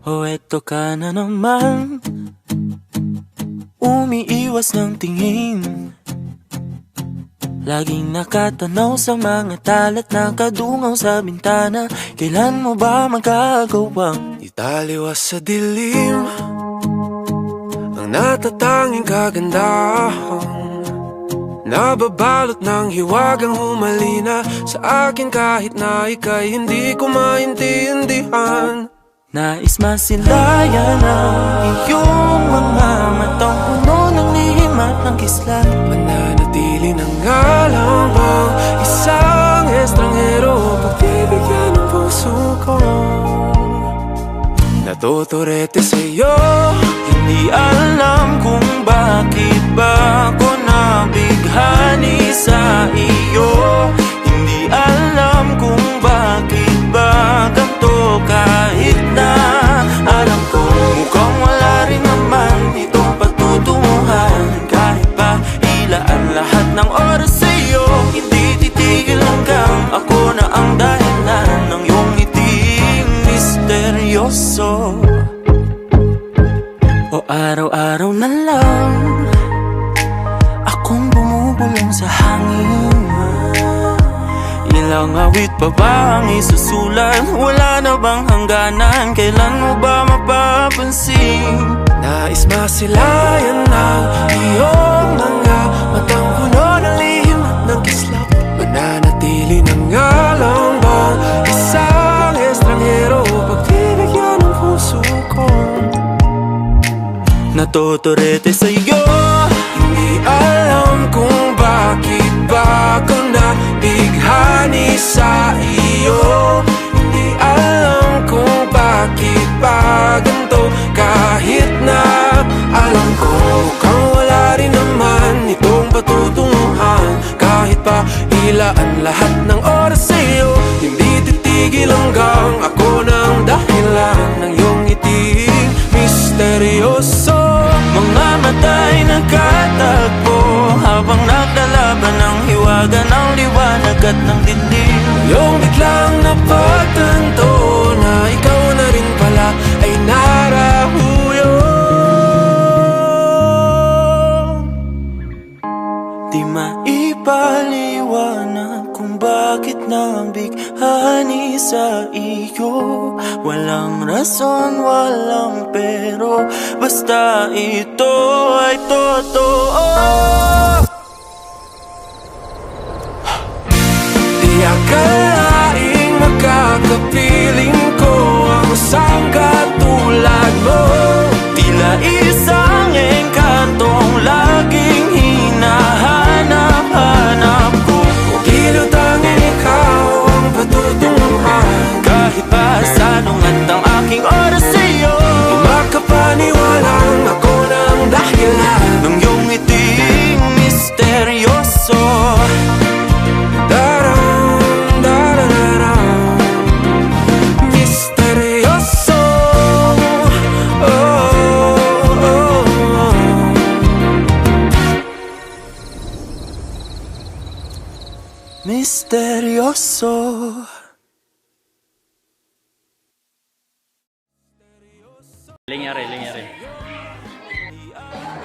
O eto ka na naman, umiiwas ng tingin, laging nakatanaw sa mga talat na kadungaw sa bintana. Kailan mo ba magagawang italiwas sa dilim ang natatanging kagandahan, nababalot ng hiwagang humalina sa akin kahit na ika'y hindi ko maintindihan. Nais masilayan ang iyong mga matang puno ng lihim at ng kislat. Mananatili ng ngalang bang isang estranghero, pagbibigyan ng puso ko. Natuturete sa'yo, hindi alam kung bakit ba ako nabighani sa iyo. Hindi alam kung bakit ba ganito, kahit na alam ko mukhang wala rin naman itong patutunguhan. Kahit pa ilaan lahat ng oras sa'yo, hindi titigil hanggang ako na ang dahilan ng iyong ngiting misteryoso. O araw-araw na lang akong bumubulong sa hangin. Ilang awit pa ba ang isusulat? Wala na bang hangganan? Kailan mo ba mapapansin? Nais masilayan ng iyong mga matang puno ng lihim at ng kislap. Mananatili ng ngalang bang isang estranghero, pagbibigyan ng puso ko. Natuturete sa'yo, hindi alam kung bakit ba ako nabighani sa iyo. Hindi alam kung bakit ba ganito, kahit na alam ko mukhang wala rin naman itong patutunguhan. Kahit pa ilaan lahat ng oras sa'yo, hindi titigil hanggang ako ng dahilan ng iyong ngiting misteryoso. Mga mata'y nagkatagpo habang naglalaban ng hiwaga ng liwanag at ng dilim. Yung biglang napagtanto na ikaw na rin pala ay narahuyo. Di maipaliwanag kung bakit nabighani sa iyo. Walang rason, walang pero, basta ito ay totoo. Di akalaing makakapiling ko ang isang katulad mo. Tila isang engkantong laging hinahanap-hanap ko. Tila tanging ikaw ang patutunguhan. Kahit pa sanungat ang aking oras sa'yo, di makapaniwalang ako ng dahilan ng iyong ngiting misteryoso. Misteryoso, oh, oh, oh. Misteryoso. Linyari.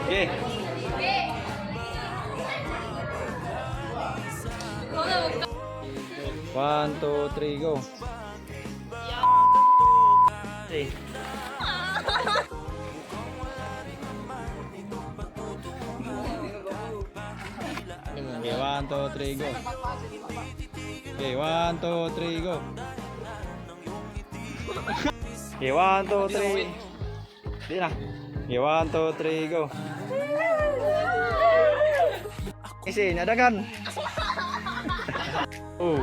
Okay. One, two, three, go. Okay. Okay, one, two, three, go. Okay, one, two, three, go. Okay, one, two, three. Di na. Okay, one, two, three, go. Isi, nadagan. Oh.